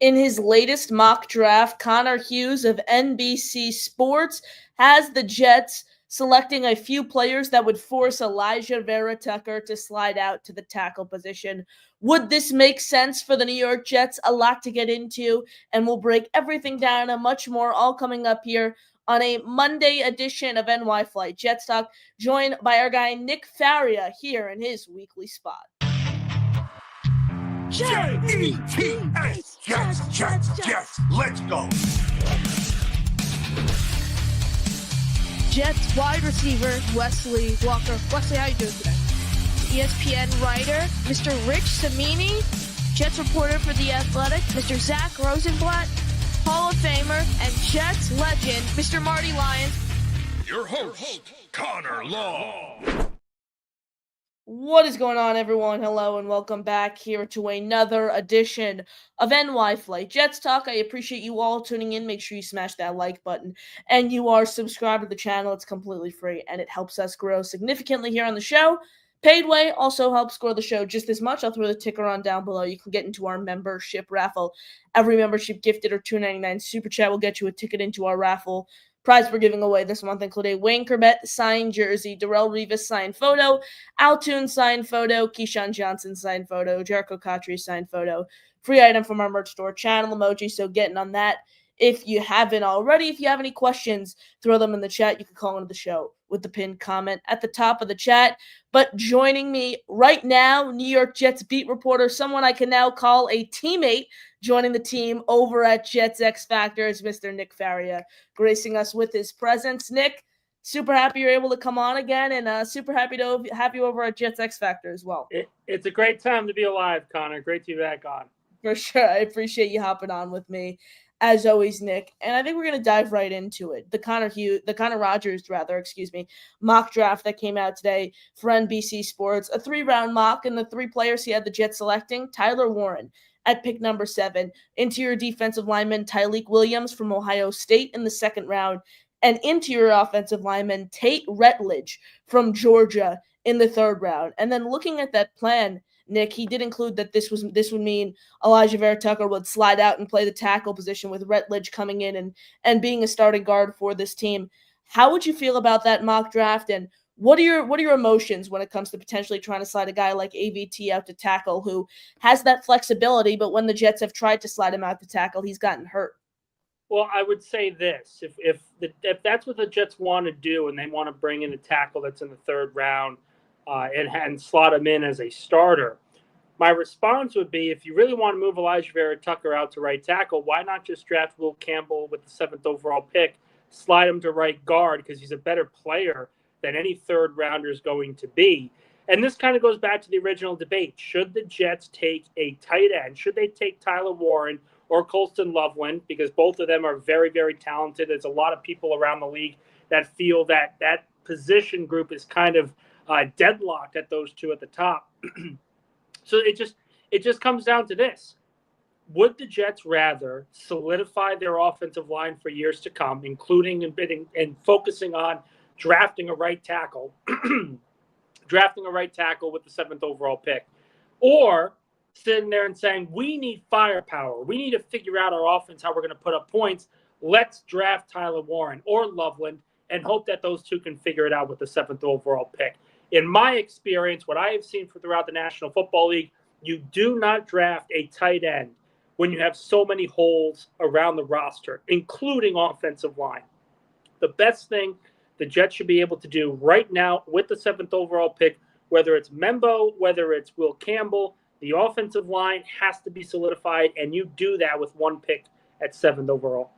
In his latest mock draft, Connor Hughes of NBC Sports has the Jets selecting a few players that would force Elijah Vera Tucker to slide out to the tackle position. Would this make sense for the New York Jets? A lot to get into, and we'll break everything down and much more, all coming up here on a Monday edition of NY Flight Jets Talk, joined by our guy Nick Faria here in his weekly spot. Jets, Jets, let's go. Jets wide receiver Wesley Walker. Wesley, how you doing today? ESPN writer Mr. Rich Cimini, Jets reporter for The Athletic, Mr. Zach Rosenblatt, Hall of Famer and Jets legend Mr. Marty Lyons. Your host, Connor Law. What is going on, everyone? Hello and welcome back here to another edition of NY Flight Jets Talk. I appreciate you all tuning in. Make sure you smash that like button and you are subscribed to the channel. It's completely free and it helps us grow significantly here on the show. Paid way also helps grow the show just as much. I'll throw the ticker on down below. You can get into our membership raffle. Every membership gifted or $2.99 super chat will get you a ticket into our raffle. Prize we're giving away this month include a Wayne Corbett signed jersey, Darrelle Revis signed photo, Altoon signed photo, Keyshawn Johnson signed photo, Jericho Cotchery signed photo. Free item from our merch store, channel emoji, so getting on that if you haven't already. If you have any questions, throw them in the chat. You can call into the show with the pinned comment at the top of the chat. But joining me right now, New York Jets beat reporter, someone I can now call a teammate, joining the team over at Jets X Factor is Mr. Nick Faria, gracing us with his presence. Nick, super happy you're able to come on again, and super happy to have you over at Jets X Factor as well. It's a great time to be alive, Connor. Great to be back on. For sure. I appreciate you hopping on with me, as always, Nick. And I think we're going to dive right into it. The Connor Rogers, mock draft that came out today for NBC Sports, a 3-round mock, and the 3 players he had the Jets selecting: Tyler Warren at pick number 7, interior defensive lineman Tyleik Williams from Ohio State in the 2nd round, and interior offensive lineman Tate Retledge from Georgia in the 3rd round. And then looking at that plan, Nick, he did include that this would mean Elijah Vera Tucker would slide out and play the tackle position, with Retledge coming in and being a starting guard for this team. How would you feel about that mock draft, and what are your emotions when it comes to potentially trying to slide a guy like AVT out to tackle, who has that flexibility, but when the Jets have tried to slide him out to tackle, he's gotten hurt? Well, I would say this: if that's what the Jets want to do, and they want to bring in a tackle that's in the 3rd round and slot him in as a starter, my response would be, if you really want to move Elijah Vera Tucker out to right tackle, why not just draft Will Campbell with the 7th overall pick, slide him to right guard, because he's a better player than any 3rd rounder is going to be. And this kind of goes back to the original debate. Should the Jets take a tight end? Should they take Tyler Warren or Colston Loveland? Because both of them are very, very talented. There's a lot of people around the league that feel that that position group is kind of deadlocked at those 2 at the top. So it just comes down to this. Would the Jets rather solidify their offensive line for years to come, including and focusing on drafting a right tackle, drafting a right tackle with the 7th overall pick, or sitting there and saying, we need firepower, we need to figure out our offense, how we're going to put up points, let's draft Tyler Warren or Loveland and hope that those 2 can figure it out with the 7th overall pick? In my experience, what I have seen throughout the National Football League, you do not draft a tight end when you have so many holes around the roster, including offensive line. The best thing the Jets should be able to do right now with the 7th overall pick, whether it's Membo, whether it's Will Campbell, the offensive line has to be solidified, and you do that with 1 pick at 7th overall.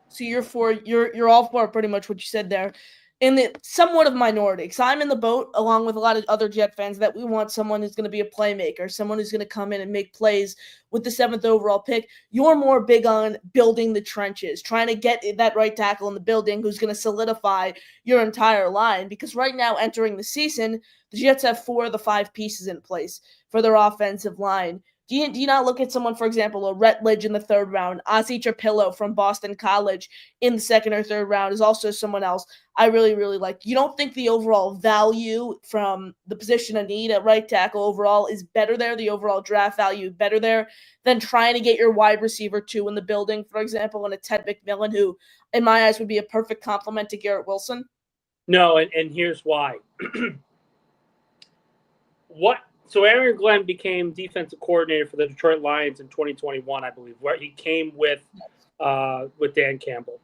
So you're all for pretty much what you said there. In the somewhat of minority, because I'm in the boat along with a lot of other Jet fans that we want someone who's going to be a playmaker, someone who's going to come in and make plays with the 7th overall pick. You're more big on building the trenches, trying to get that right tackle in the building who's going to solidify your entire line, because right now, entering the season, the Jets have 4 of the 5 pieces in place for their offensive line. Do you not look at someone, for example, a Rutledge in the third round, Ozzie Trapillo from Boston College in the second or third round is also someone else I really, really like. You don't think the overall value from the position of need at right tackle overall is better there, the overall draft value better there than trying to get your wide receiver 2 in the building, for example, and a Ted McMillan, who, in my eyes, would be a perfect complement to Garrett Wilson? No, and here's why. So Aaron Glenn became defensive coordinator for the Detroit Lions in 2021, I believe, where he came with Dan Campbell.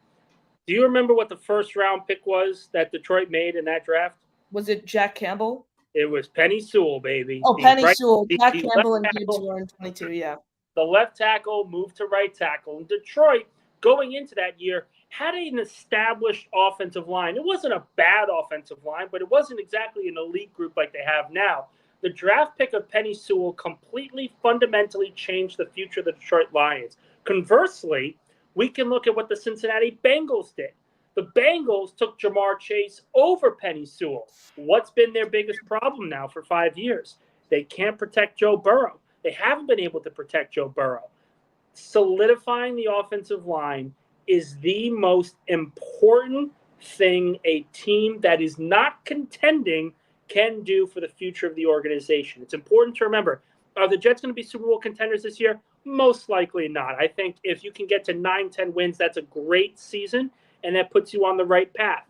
Do you remember what the first round pick was that Detroit made in that draft? Was it Jack Campbell? It was Penny Sewell, baby. Oh, Penny Sewell. Jack Campbell and Gibbs were in 22, yeah. The left tackle moved to right tackle. And Detroit, going into that year, had an established offensive line. It wasn't a bad offensive line, but it wasn't exactly an elite group like they have now. The draft pick of Penny Sewell completely fundamentally changed the future of the Detroit Lions. Conversely, we can look at what the Cincinnati Bengals did. The Bengals took Jamar Chase over Penny Sewell. What's been their biggest problem now for 5 years? They can't protect Joe Burrow. They haven't been able to protect Joe Burrow. Solidifying the offensive line is the most important thing a team that is not contending can do for the future of the organization. It's important to remember, are the Jets going to be Super Bowl contenders this year? Most likely not. I think if you can get to 9-10 wins, that's a great season, and that puts you on the right path.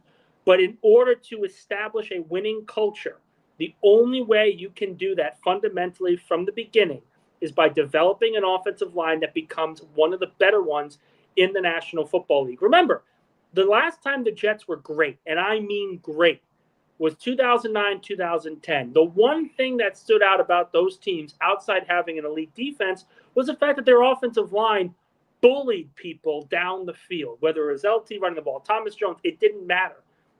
But in order to establish a winning culture, the only way you can do that fundamentally from the beginning is by developing an offensive line that becomes one of the better ones in the National Football League. Remember, the last time the Jets were great, and I mean great, was 2009, 2010. The one thing that stood out about those teams outside having an elite defense was the fact that their offensive line bullied people down the field, whether it was LT running the ball, Thomas Jones, it didn't matter.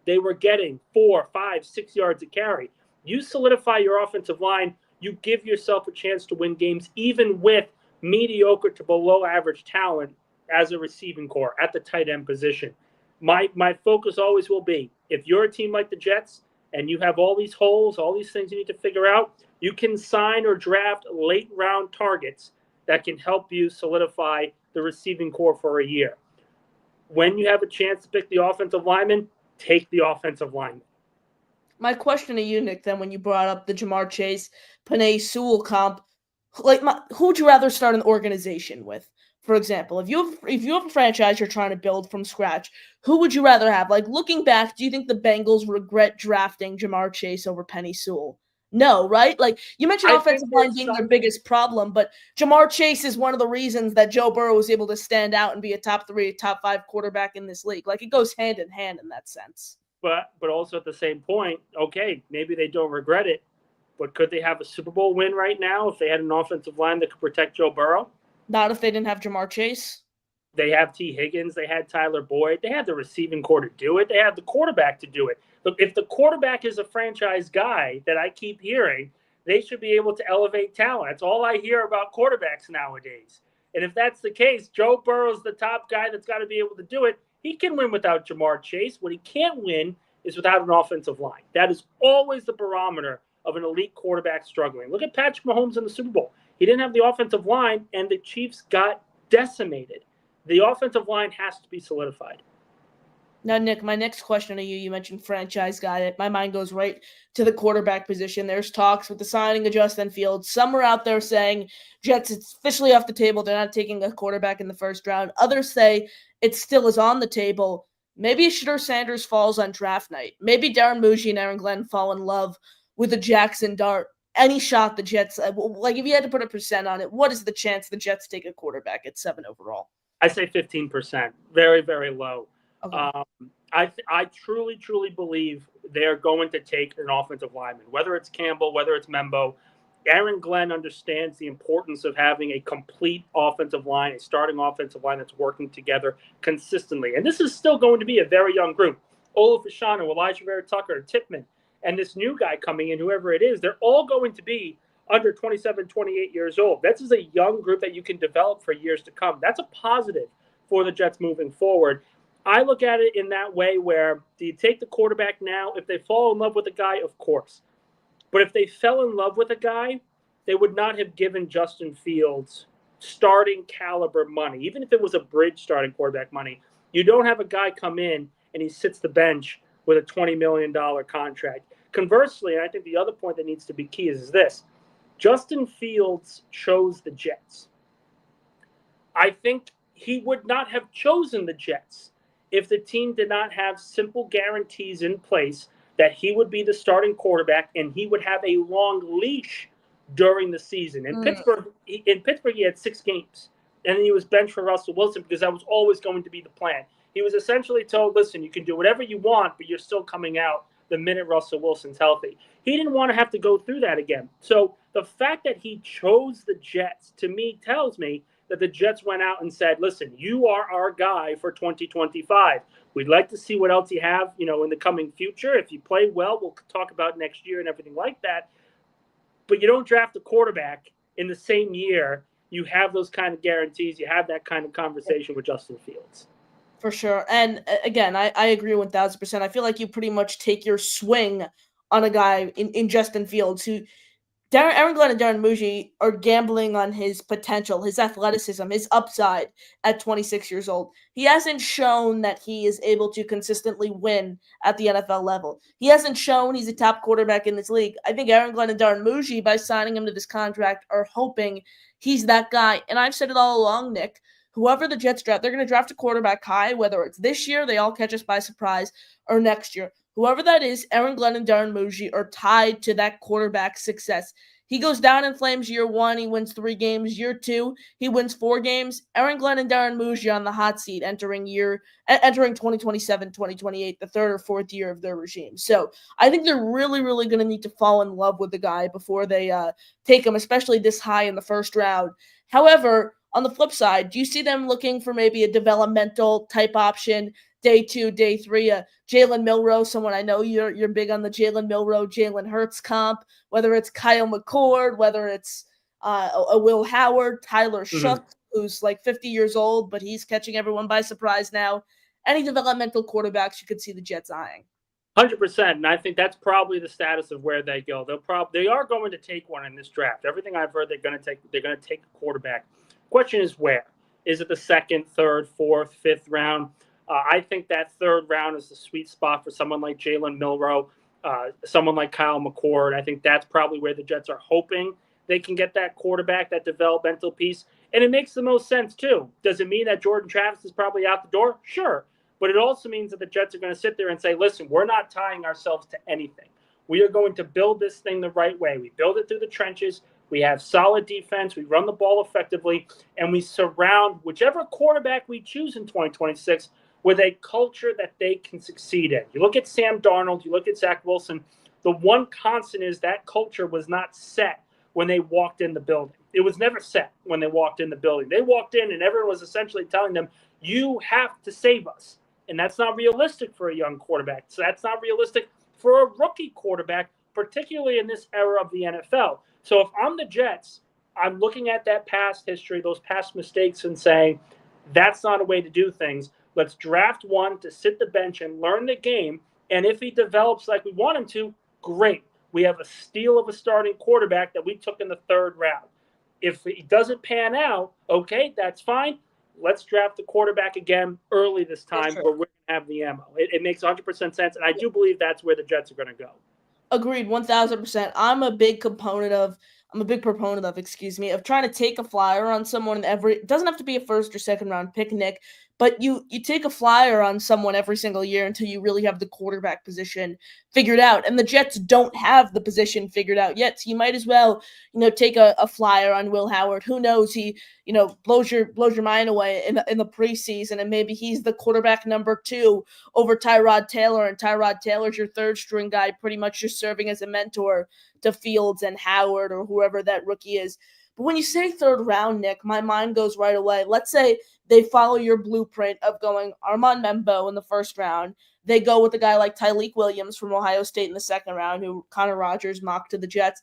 They were getting 4, 5, 6 yards a carry. You solidify your offensive line, you give yourself a chance to win games, even with mediocre to below average talent as a receiving core at the tight end position. My focus always will be, if you're a team like the Jets and you have all these holes, all these things you need to figure out, you can sign or draft late round targets that can help you solidify the receiving core for a year. When you have a chance to pick the offensive lineman, take the offensive lineman. My question to you, Nick, then, when you brought up the Jamar Chase, Penei Sewell comp, who would you rather start an organization with? For example, if you have a franchise you're trying to build from scratch, who would you rather have? Like, looking back, do you think the Bengals regret drafting Jamar Chase over Penei Sewell? No, right? Like, you mentioned offensive line being their biggest problem, but Jamar Chase is one of the reasons that Joe Burrow was able to stand out and be a top 3, top 5 quarterback in this league. Like, it goes hand in hand in that sense. But also at the same point, okay, maybe they don't regret it, but could they have a Super Bowl win right now if they had an offensive line that could protect Joe Burrow? Not if they didn't have Jamar Chase. They have T. Higgins. They had Tyler Boyd. They had the receiving core to do it. They had the quarterback to do it. Look, if the quarterback is a franchise guy that I keep hearing, they should be able to elevate talent. That's all I hear about quarterbacks nowadays. And if that's the case, Joe Burrow's the top guy that's got to be able to do it. He can win without Jamar Chase. What he can't win is without an offensive line. That is always the barometer of an elite quarterback struggling. Look at Patrick Mahomes in the Super Bowl. He didn't have the offensive line, and the Chiefs got decimated. The offensive line has to be solidified. Now, Nick, my next question to you, you mentioned franchise guy. My mind goes right to the quarterback position. There's talks with the signing of Justin Fields. Some are out there saying Jets, it's officially off the table. They're not taking a quarterback in the first round. Others say it still is on the table. Maybe Shedeur Sanders falls on draft night. Maybe Darren Muji and Aaron Glenn fall in love with the Jackson Dart. Any shot the Jets, like if you had to put a percent on it, what is the chance the Jets take a quarterback at 7 overall? I say 15%. Very, very low. Okay. I truly, truly believe they're going to take an offensive lineman, whether it's Campbell, whether it's Membo. Aaron Glenn understands the importance of having a complete offensive line, a starting offensive line that's working together consistently. And this is still going to be a very young group. Olaf Fashanu, Elijah Vera Tucker, Tippmann, and this new guy coming in, whoever it is, they're all going to be under 27, 28 years old. This is a young group that you can develop for years to come. That's a positive for the Jets moving forward. I look at it in that way where, do you take the quarterback now? If they fall in love with a guy, of course. But if they fell in love with a guy, they would not have given Justin Fields starting caliber money, even if it was a bridge starting quarterback money. You don't have a guy come in and he sits the bench with a $20 million contract. Conversely, and I think the other point that needs to be key is this: Justin Fields chose the Jets. I think he would not have chosen the Jets if the team did not have simple guarantees in place that he would be the starting quarterback and he would have a long leash during the season. In Pittsburgh, he had 6 games, and then he was benched for Russell Wilson because that was always going to be the plan. He was essentially told, "Listen, you can do whatever you want, but you're still coming out the minute Russell Wilson's healthy." He didn't want to have to go through that again. So the fact that he chose the Jets, to me, tells me that the Jets went out and said, "Listen, you are our guy for 2025. We'd like to see what else you have, in the coming future. If you play well, we'll talk about next year and everything like that. But you don't draft a quarterback in the same year. You have those kind of guarantees. You have that kind of conversation with Justin Fields." For sure. And again, I agree 1000%. I feel like you pretty much take your swing on a guy in Justin Fields who Aaron Glenn and Darren Muji are gambling on his potential, his athleticism, his upside at 26 years old. He hasn't shown that he is able to consistently win at the NFL level. He hasn't shown he's a top quarterback in this league. I think Aaron Glenn and Darren Muji, by signing him to this contract, are hoping he's that guy. And I've said it all along, Nick. Whoever the Jets draft, they're going to draft a quarterback high, whether it's this year, they all catch us by surprise, or next year. Whoever that is, Aaron Glenn and Darren Muji are tied to that quarterback success. He goes down in flames year 1. He wins 3 games. Year 2, he wins 4 games. Aaron Glenn and Darren Muji on the hot seat entering 2027, 2028, the 3rd or 4th year of their regime. So I think they're really, really going to need to fall in love with the guy before they take him, especially this high in the first round. However, on the flip side, do you see them looking for maybe a developmental type option, day 2, day 3, Jalen Milroe, someone I know you're big on the Jalen Milroe, Jalen Hurts comp, whether it's Kyle McCord, whether it's a Will Howard, Tyler Shough, who's like 50 years old, but he's catching everyone by surprise now. Any developmental quarterbacks you could see the Jets eyeing? 100%, and I think that's probably the status of where they go. They are going to take one in this draft. Everything I've heard, they're going to take a quarterback. Question is where? Is it the 2nd, 3rd, 4th, 5th round? I think that 3rd round is the sweet spot for someone like Jalen Milroe, someone like Kyle McCord. I think that's probably where the Jets are hoping they can get that quarterback, that developmental piece. And it makes the most sense, too. Does it mean that Jordan Travis is probably out the door? Sure. But it also means that the Jets are going to sit there and say, "Listen, we're not tying ourselves to anything. We are going to build this thing the right way. We build it through the trenches. We have solid defense. We run the ball effectively. And we surround whichever quarterback we choose in 2026 with a culture that they can succeed in." You look at Sam Darnold, you look at Zach Wilson, the one constant is that culture was not set when they walked in the building. It was never set when they walked in the building. They walked in and everyone was essentially telling them, "You have to save us." And that's not realistic for a young quarterback. So that's not realistic for a rookie quarterback, particularly in this era of the NFL. So if I'm the Jets, I'm looking at that past history, those past mistakes, and saying, that's not a way to do things. Let's draft one to sit the bench and learn the game. And if he develops like we want him to, great. We have a steal of a starting quarterback that we took in the 3rd round. If he doesn't pan out, okay, that's fine. Let's draft the quarterback again early this time where we're going to have the ammo. It makes 100% sense, and I do believe that's where the Jets are going to go. Agreed, 1000%. I'm a big proponent of, of trying to take a flyer on someone it doesn't have to be a 1st or 2nd round pick, Nick, but you take a flyer on someone every single year until you really have the quarterback position figured out. And the Jets don't have the position figured out yet. So you might as well, take a flyer on Will Howard. Who knows? He, blows your mind away in the preseason, and maybe he's the quarterback number 2 over Tyrod Taylor, and Tyrod Taylor's your 3rd string guy, pretty much just serving as a mentor to Fields and Howard or whoever that rookie is. But when you say 3rd round, Nick, my mind goes right away. Let's say they follow your blueprint of going Armand Membo in the 1st round. They go with a guy like Tyleik Williams from Ohio State in the 2nd round, who Connor Rogers mocked to the Jets.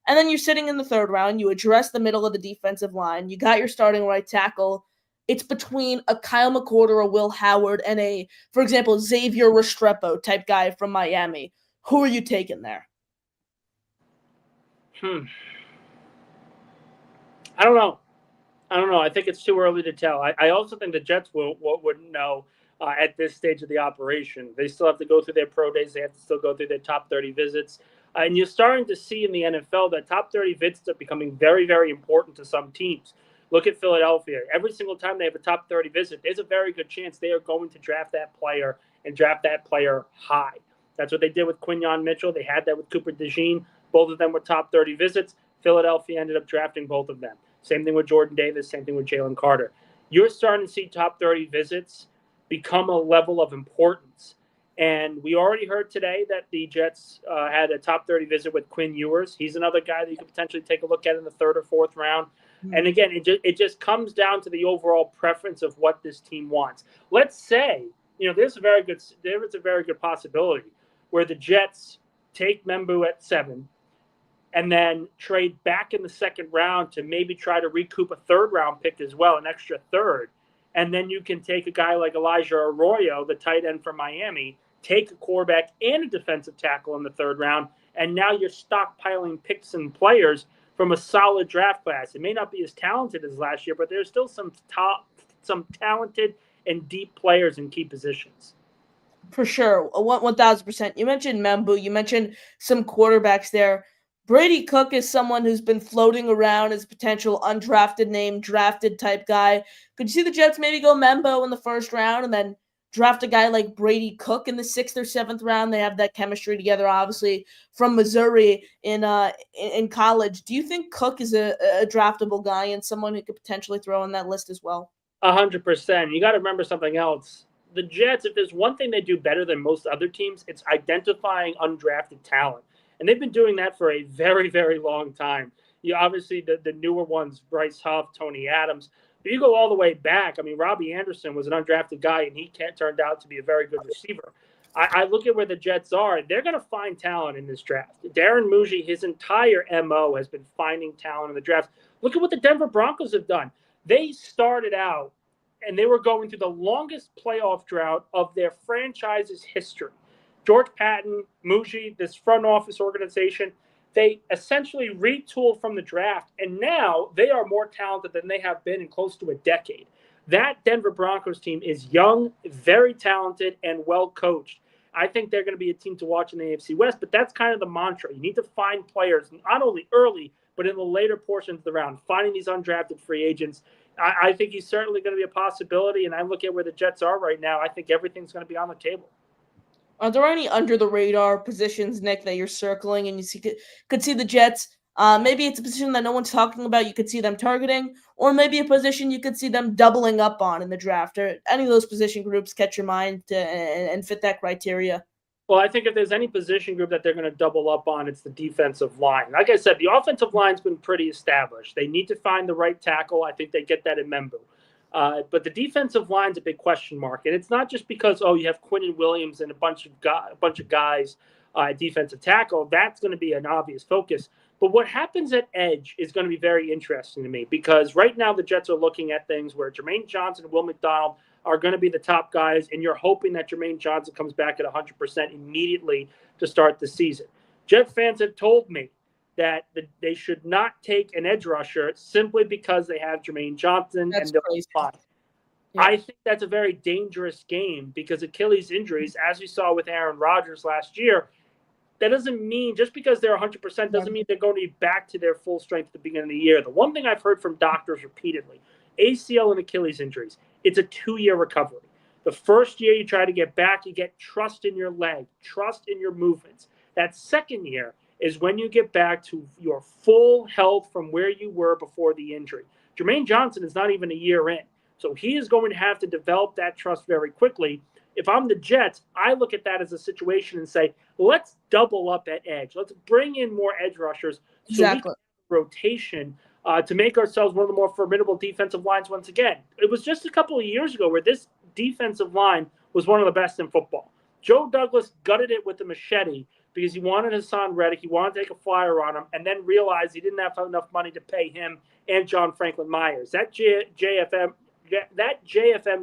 And then you're sitting in the 3rd round. You address the middle of the defensive line. You got your starting right tackle. It's between a Kyle McCord or a Will Howard and a, for example, Xavier Restrepo type guy from Miami. Who are you taking there? I don't know. I don't know. I think it's too early to tell. I also think the Jets wouldn't know at this stage of the operation. They still have to go through their pro days. They have to still go through their top 30 visits. And you're starting to see in the NFL that top 30 visits are becoming very, very important to some teams. Look at Philadelphia. Every single time they have a top 30 visit, there's a very good chance they are going to draft that player and draft that player high. That's what they did with Quinyon Mitchell. They had that with Cooper DeJean. Both of them were top 30 visits. Philadelphia ended up drafting both of them. Same thing with Jordan Davis. Same thing with Jalen Carter. You're starting to see top 30 visits become a level of importance. And we already heard today that the Jets had a top 30 visit with Quinn Ewers. He's another guy that you could potentially take a look at in the third or fourth round. And again, it just comes down to the overall preference of what this team wants. Let's say, there's a very good possibility where the Jets take Membu at 7 and then trade back in the second round to maybe try to recoup a third round pick as well, an extra third. And then you can take a guy like Elijah Arroyo, the tight end from Miami, take a quarterback and a defensive tackle in the third round, and now you're stockpiling picks and players from a solid draft class. It may not be as talented as last year, but there's still some talented and deep players in key positions. For sure, 1,000%. You mentioned Membu. You mentioned some quarterbacks there. Brady Cook is someone who's been floating around as potential undrafted name, drafted type guy. Could you see the Jets maybe go Membo in the first round and then draft a guy like Brady Cook in the 6th or 7th round? They have that chemistry together, obviously, from Missouri in college. Do you think Cook is a draftable guy and someone who could potentially throw in that list as well? 100%. You got to remember something else. The Jets, if there's one thing they do better than most other teams, it's identifying undrafted talent. And they've been doing that for a very, very long time. Obviously, the newer ones, Bryce Huff, Tony Adams. But you go all the way back. I mean, Robbie Anderson was an undrafted guy, and he turned out to be a very good receiver. I look at where the Jets are. They're going to find talent in this draft. Darren Muji, his entire MO has been finding talent in the draft. Look at what the Denver Broncos have done. They started out, and they were going through the longest playoff drought of their franchise's history. George Patton, Muji, this front office organization, they essentially retooled from the draft, and now they are more talented than they have been in close to a decade. That Denver Broncos team is young, very talented, and well coached. I think they're going to be a team to watch in the AFC West, but that's kind of the mantra. You need to find players, not only early, but in the later portions of the round, finding these undrafted free agents. I think he's certainly going to be a possibility, and I look at where the Jets are right now. I think everything's going to be on the table. Are there any under-the-radar positions, Nick, that you're circling and you could see the Jets? Maybe it's a position that no one's talking about. You could see them targeting, or maybe a position you could see them doubling up on in the draft. Or any of those position groups catch your mind and fit that criteria? Well, I think if there's any position group that they're going to double up on, it's the defensive line. Like I said, the offensive line's been pretty established. They need to find the right tackle. I think they get that in Membu. But the defensive line's a big question mark, and it's not just because you have Quinnen Williams and a bunch of guys at defensive tackle. That's going to be an obvious focus. But what happens at edge is going to be very interesting to me because right now the Jets are looking at things where Jermaine Johnson and Will McDonald are going to be the top guys, and you're hoping that Jermaine Johnson comes back at 100% immediately to start the season. Jet fans have told me that they should not take an edge rusher simply because they have Jermaine Johnson and they'll be fine. Yeah. I think that's a very dangerous game because Achilles injuries, as we saw with Aaron Rodgers last year, that doesn't mean just because they're 100% doesn't mean they're going to be back to their full strength at the beginning of the year. The one thing I've heard from doctors repeatedly, ACL and Achilles injuries, it's a 2-year recovery. The first year you try to get back, you get trust in your leg, trust in your movements. That second year is when you get back to your full health from where you were before the injury. Jermaine Johnson is not even a year in, so he is going to have to develop that trust very quickly. If I'm the Jets, I look at that as a situation and say, let's double up at edge. Let's bring in more edge rushers so we can have rotation to make ourselves one of the more formidable defensive lines once again. It was just a couple of years ago where this defensive line was one of the best in football. Joe Douglas gutted it with a machete because he wanted Hassan Reddick, he wanted to take a flyer on him, and then realized he didn't have enough money to pay him and John Franklin Myers. That JFM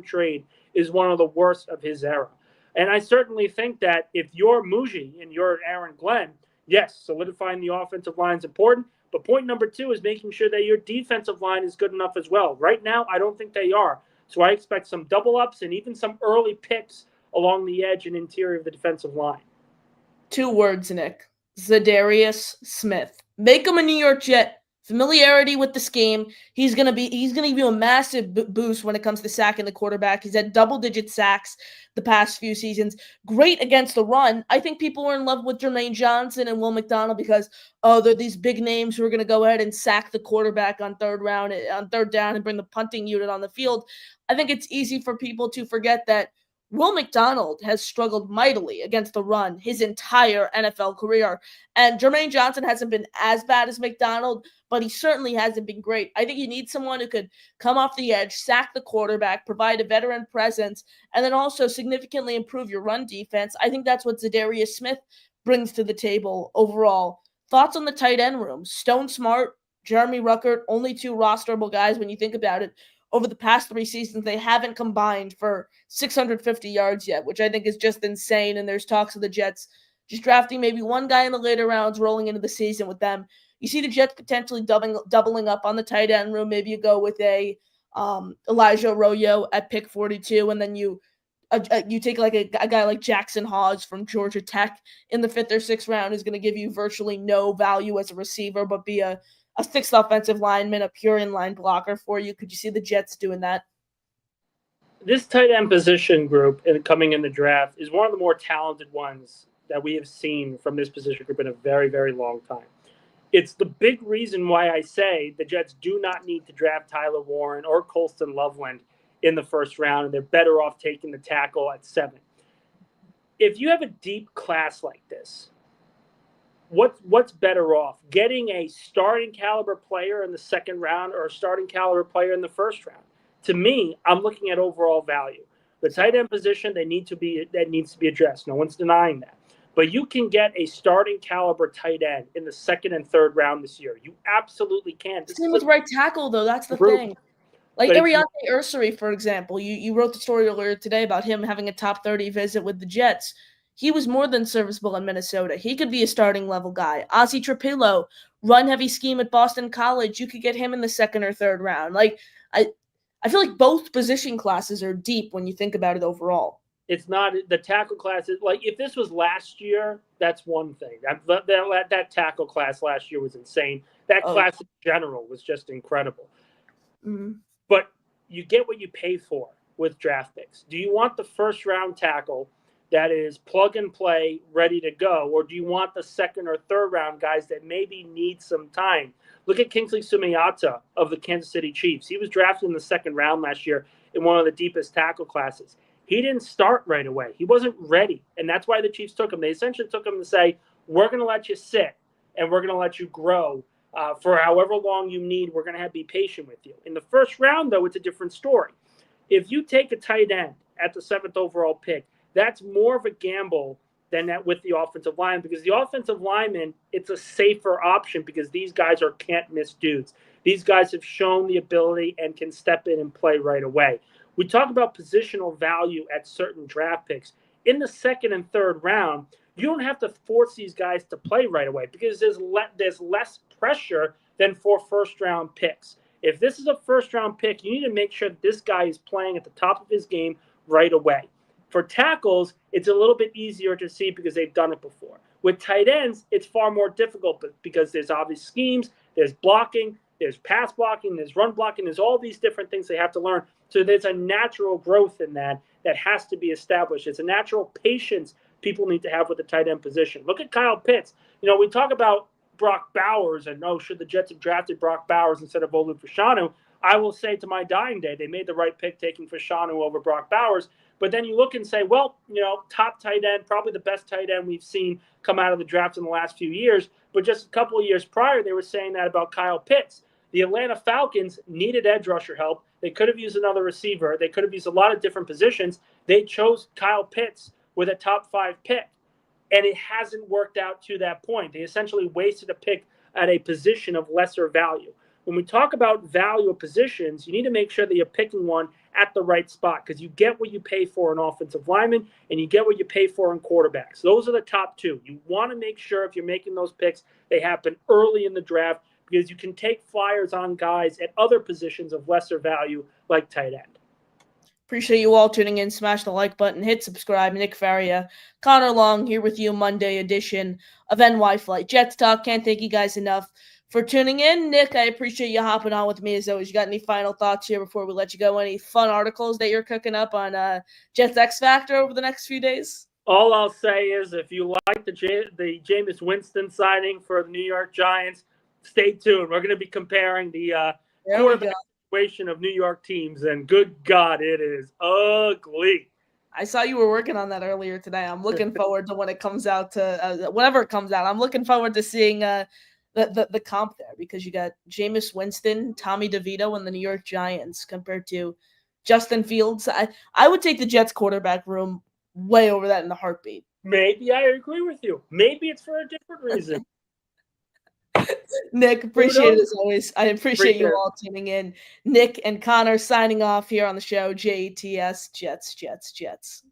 trade is one of the worst of his era. And I certainly think that if you're Muji and you're Aaron Glenn, Yes, solidifying the offensive line is important. But point number 2 is making sure that your defensive line is good enough as well. Right now, I don't think they are. So I expect some double ups and even some early picks along the edge and interior of the defensive line. 2 words, Nick. Zadarius Smith. Make him a New York Jet. Familiarity with the scheme. He's gonna give you a massive boost when it comes to sacking the quarterback. He's had double-digit sacks the past few seasons. Great against the run. I think people were in love with Jermaine Johnson and Will McDonald because they're these big names who are gonna go ahead and sack the quarterback on third down and bring the punting unit on the field. I think it's easy for people to forget that Will McDonald has struggled mightily against the run his entire NFL career. And Jermaine Johnson hasn't been as bad as McDonald, but he certainly hasn't been great. I think you need someone who could come off the edge, sack the quarterback, provide a veteran presence, and then also significantly improve your run defense. I think that's what Zadarius Smith brings to the table overall. Thoughts on the tight end room? Stone Smart, Jeremy Ruckert, only 2 rosterable guys when you think about it. Over the past 3 seasons, they haven't combined for 650 yards yet, which I think is just insane. And there's talks of the Jets just drafting maybe one guy in the later rounds, rolling into the season with them. You see the Jets potentially doubling up on the tight end room. Maybe you go with a Elijah Arroyo at pick 42, and then you take like a guy like Jackson Hawes from Georgia Tech in the 5th or 6th round, who's going to give you virtually no value as a receiver, but be a 6th offensive lineman, a pure inline blocker for you. Could you see the Jets doing that? This tight end position group coming in the draft is one of the more talented ones that we have seen from this position group in a very, very long time. It's the big reason why I say the Jets do not need to draft Tyler Warren or Colston Loveland in the 1st round, and they're better off taking the tackle at 7. If you have a deep class like this, what's better off? Getting a starting caliber player in the 2nd round or a starting caliber player in the 1st round? To me, I'm looking at overall value. The tight end position that needs to be addressed. No one's denying that. But you can get a starting caliber tight end in the 2nd and 3rd round this year. You absolutely can. Same with right tackle, though. That's the thing. Like Ariante Ursary, for example. You wrote the story earlier today about him having a top 30 visit with the Jets. He was more than serviceable in Minnesota. He could be a starting level guy. Ozzie Trapillo, run heavy scheme at Boston College. You could get him in the 2nd or 3rd round. Like I feel like both position classes are deep when you think about it overall. It's not the tackle class. Like if this was last year, that's one thing. That tackle class last year was insane. That class in general was just incredible. Mm-hmm. But you get what you pay for with draft picks. Do you want the 1st round tackle that is plug and play, ready to go, or do you want the 2nd or 3rd round guys that maybe need some time? Look at Kingsley Sumayata of the Kansas City Chiefs. He was drafted in the 2nd round last year in one of the deepest tackle classes. He didn't start right away. He wasn't ready, and that's why the Chiefs took him. They essentially took him to say, we're going to let you sit, and we're going to let you grow for however long you need. We're going to be patient with you. In the 1st round, though, it's a different story. If you take a tight end at the 7th overall pick, that's more of a gamble than that with the offensive line, because the offensive lineman, it's a safer option because these guys are can't-miss dudes. These guys have shown the ability and can step in and play right away. We talk about positional value at certain draft picks. In the 2nd and 3rd round, you don't have to force these guys to play right away because there's less pressure than for 1st round picks. If this is a 1st round pick, you need to make sure that this guy is playing at the top of his game right away. For tackles, it's a little bit easier to see because they've done it before. With tight ends, it's far more difficult because there's obvious schemes, there's blocking, there's pass blocking, there's run blocking, there's all these different things they have to learn. So there's a natural growth in that has to be established. It's a natural patience people need to have with the tight end position. Look at Kyle Pitts. We talk about Brock Bowers and, should the Jets have drafted Brock Bowers instead of Olu Fashanu? I will say to my dying day, they made the right pick taking Fashanu over Brock Bowers. But then you look and say, well, top tight end, probably the best tight end we've seen come out of the draft in the last few years. But just a couple of years prior, they were saying that about Kyle Pitts. The Atlanta Falcons needed edge rusher help. They could have used another receiver. They could have used a lot of different positions. They chose Kyle Pitts with a top 5 pick. And it hasn't worked out to that point. They essentially wasted a pick at a position of lesser value. when we talk about value of positions, you need to make sure that you're picking one at the right spot because you get what you pay for in offensive linemen and you get what you pay for in quarterbacks. Those are the top two. You want to make sure if you're making those picks, they happen early in the draft because you can take flyers on guys at other positions of lesser value like tight end. Appreciate you all tuning in. Smash the like button, hit subscribe. Nick Faria, Connor Long here with you, Monday edition of NY Flight Jets Talk. Can't thank you guys enough for tuning in. Nick, I appreciate you hopping on with me as always. You got any final thoughts here before we let you go? Any fun articles that you're cooking up on Jets X Factor over the next few days? All I'll say is if you like the Jameis Winston signing for the New York Giants, stay tuned. We're going to be comparing the quarterback situation of New York teams, and good God, it is ugly. I saw you were working on that earlier today. I'm looking forward to when it comes out to whenever it comes out. I'm looking forward to seeing the comp there because you got Jameis Winston, Tommy DeVito, and the New York Giants compared to Justin Fields. I would take the Jets quarterback room way over that in a heartbeat. Maybe I agree with you. Maybe it's for a different reason. Nick, appreciate it as always. I appreciate you all tuning in. Nick and Connor signing off here on the show. JTS Jets. Appreciate it.